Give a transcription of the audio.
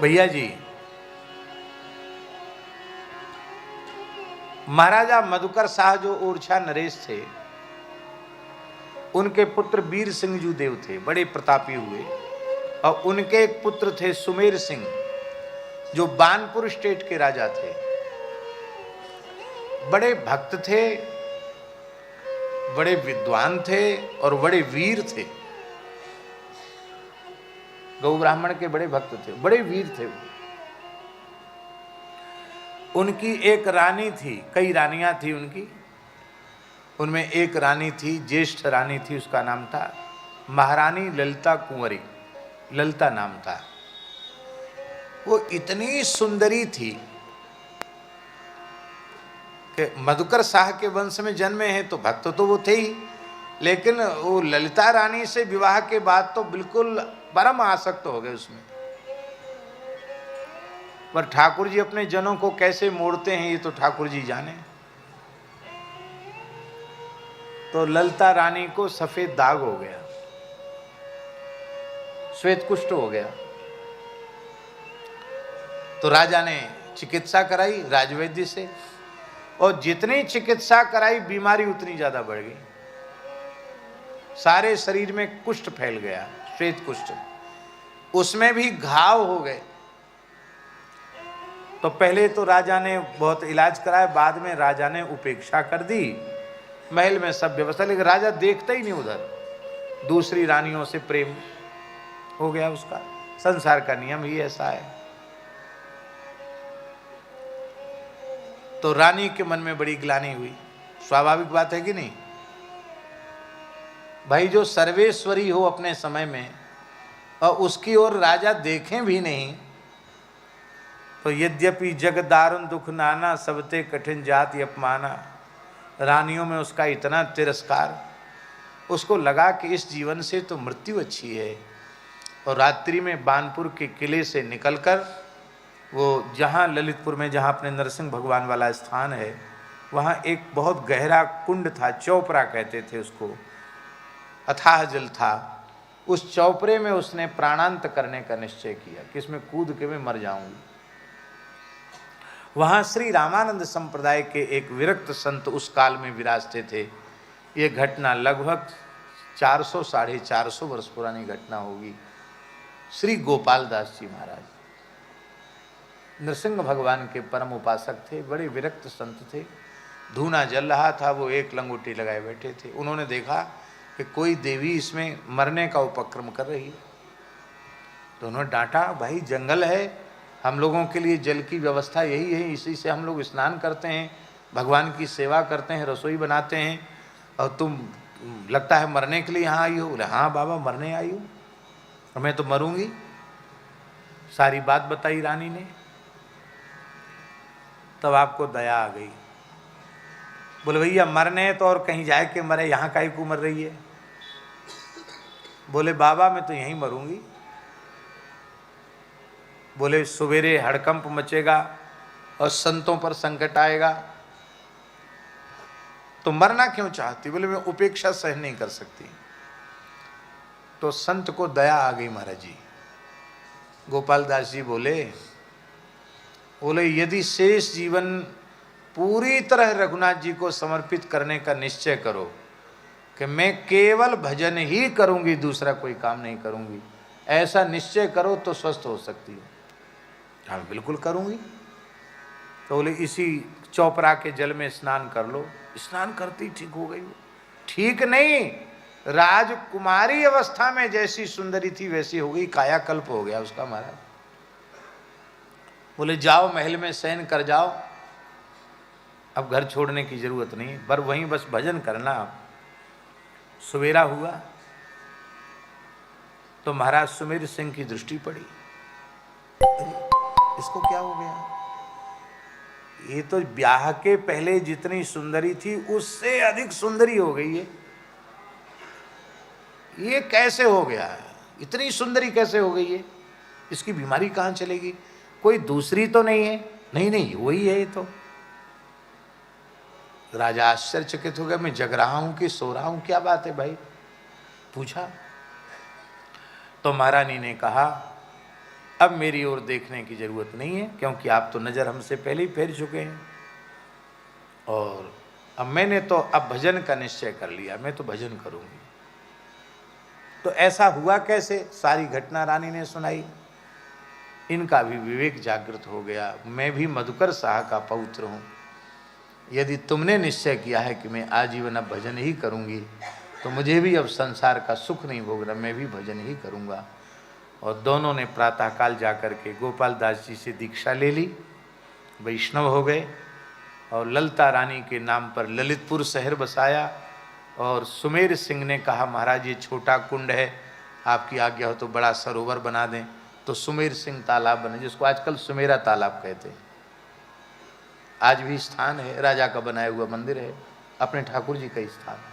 भैया जी, महाराजा मधुकर शाह जो ओरछा नरेश थे, उनके पुत्र वीर सिंह जू देव थे, बड़े प्रतापी हुए। और उनके एक पुत्र थे सुमेर सिंह, जो बानपुर स्टेट के राजा थे। बड़े भक्त थे, बड़े विद्वान थे और बड़े वीर थे। गौ ब्राह्मण के बड़े भक्त थे, बड़े वीर थे वो। उनकी एक रानी थी, कई रानियां थी उनकी। उनमें एक रानी थी, ज्येष्ठ रानी थी, उसका नाम था महारानी ललिता कुंवरी, ललिता नाम था। वो इतनी सुंदरी थी कि मधुकर शाह के वंश में जन्मे हैं तो भक्त तो वो थे ही, लेकिन वो ललिता रानी से विवाह के बाद तो बिल्कुल परम आसक्त हो गए उसमें। पर ठाकुर जी अपने जनों को कैसे मोड़ते हैं ये तो ठाकुर जी जाने। तो ललिता रानी को सफेद दाग हो गया, श्वेत कुष्ठ हो गया। तो राजा ने चिकित्सा कराई राजवैद्य से, और जितनी चिकित्सा कराई बीमारी उतनी ज्यादा बढ़ गई। सारे शरीर में कुष्ठ फैल गया, श्वेत कुष्ठ, उसमें भी घाव हो गए। तो पहले तो राजा ने बहुत इलाज कराया, बाद में राजा ने उपेक्षा कर दी। महल में सब व्यवस्था, लेकिन राजा देखता ही नहीं उधर। दूसरी रानियों से प्रेम हो गया उसका, संसार का नियम ही ऐसा है। तो रानी के मन में बड़ी ग्लानि हुई, स्वाभाविक बात है कि नहीं भाई। जो सर्वेश्वरी हो अपने समय में और उसकी ओर राजा देखें भी नहीं, तो यद्यपि जग दारुण दुख नाना, सबते कठिन जाति अपमाना। रानियों में उसका इतना तिरस्कार, उसको लगा कि इस जीवन से तो मृत्यु अच्छी है। और रात्रि में बानपुर के किले से निकलकर वो जहाँ ललितपुर में जहाँ अपने नरसिंह भगवान वाला स्थान है, वहाँ एक बहुत गहरा कुंड था, चौपरा कहते थे उसको, अथाह जल था। उस चौपरे में उसने प्राणांत करने का निश्चय किया कि इसमें कूद के मैं मर जाऊंगी। वहाँ श्री रामानंद संप्रदाय के एक विरक्त संत उस काल में विराजते थे। ये घटना लगभग 400 साढ़े 400 वर्ष पुरानी घटना होगी। श्री गोपाल दास जी महाराज नरसिंह भगवान के परम उपासक थे, बड़े विरक्त संत थे। धूना जल रहा था, वो एक लंगोटी लगाए बैठे थे। उन्होंने देखा कि कोई देवी इसमें मरने का उपक्रम कर रही है। तो उन्होंने डांटा, भाई जंगल है, हम लोगों के लिए जल की व्यवस्था यही है, इसी से हम लोग स्नान करते हैं, भगवान की सेवा करते हैं, रसोई बनाते हैं, और तुम लगता है मरने के लिए यहाँ आई हो। बोले हाँ बाबा मरने आई हूँ, और मैं तो मरूंगी। सारी बात बताई रानी ने। तब आपको दया आ गई। बोले भैया मरने तो और कहीं जाए के मरे, यहाँ काहे को मर रही है। बोले बाबा मैं तो यहीं मरूंगी। बोले सवेरे हड़कंप मचेगा और संतों पर संकट आएगा, तो मरना क्यों चाहती। बोले मैं उपेक्षा सहन नहीं कर सकती। तो संत को दया आ गई महाराज जी। गोपाल दास जी बोले यदि शेष जीवन पूरी तरह रघुनाथ जी को समर्पित करने का निश्चय करो कि मैं केवल भजन ही करूंगी, दूसरा कोई काम नहीं करूंगी, ऐसा निश्चय करो तो स्वस्थ हो सकती हो। हाँ बिल्कुल करूंगी। तो बोले इसी चौपरा के जल में स्नान कर लो। स्नान करती ठीक हो गई। ठीक नहीं, राजकुमारी अवस्था में जैसी सुंदरी थी वैसी हो गई, कायाकल्प हो गया उसका महाराज। बोले जाओ महल में शयन कर जाओ, अब घर छोड़ने की जरूरत नहीं, पर वहीं बस भजन करना। सवेरा हुआ तो महाराज सुमेर सिंह की दृष्टि पड़ी, इसको क्या हो गया, ये तो ब्याह के पहले जितनी सुंदरी थी उससे अधिक सुंदरी हो गई है, ये कैसे हो गया, इतनी सुंदरी कैसे हो गई है, इसकी बीमारी कहाँ चलेगी, कोई दूसरी तो नहीं है। नहीं नहीं वही है ये तो। राजा आश्चर्यचकित हो गया, मैं जग रहा हूं कि सो रहा हूं, क्या बात है भाई, पूछा। तो महारानी ने कहा अब मेरी ओर देखने की जरूरत नहीं है, क्योंकि आप तो नज़र हमसे पहले ही फेर चुके हैं। और अब मैंने तो अब भजन का निश्चय कर लिया, मैं तो भजन करूंगी। तो ऐसा हुआ कैसे, सारी घटना रानी ने सुनाई। इनका भी विवेक जागृत हो गया। मैं भी मधुकर शाह का पौत्र हूँ, यदि तुमने निश्चय किया है कि मैं आजीवन अब भजन ही करूंगी, तो मुझे भी अब संसार का सुख नहीं भोगना, मैं भी भजन ही करूंगा। और दोनों ने प्रातःकाल जाकर के गोपाल दास जी से दीक्षा ले ली, वैष्णव हो गए और ललिता रानी के नाम पर ललितपुर शहर बसाया। और सुमेर सिंह ने कहा, महाराज ये छोटा कुंड है, आपकी आज्ञा हो तो बड़ा सरोवर बना दें। तो सुमेर सिंह तालाब बने, जिसको आजकल सुमेरा तालाब कहते हैं। आज भी स्थान है, राजा का बनाया हुआ मंदिर है, अपने ठाकुर जी का स्थान है।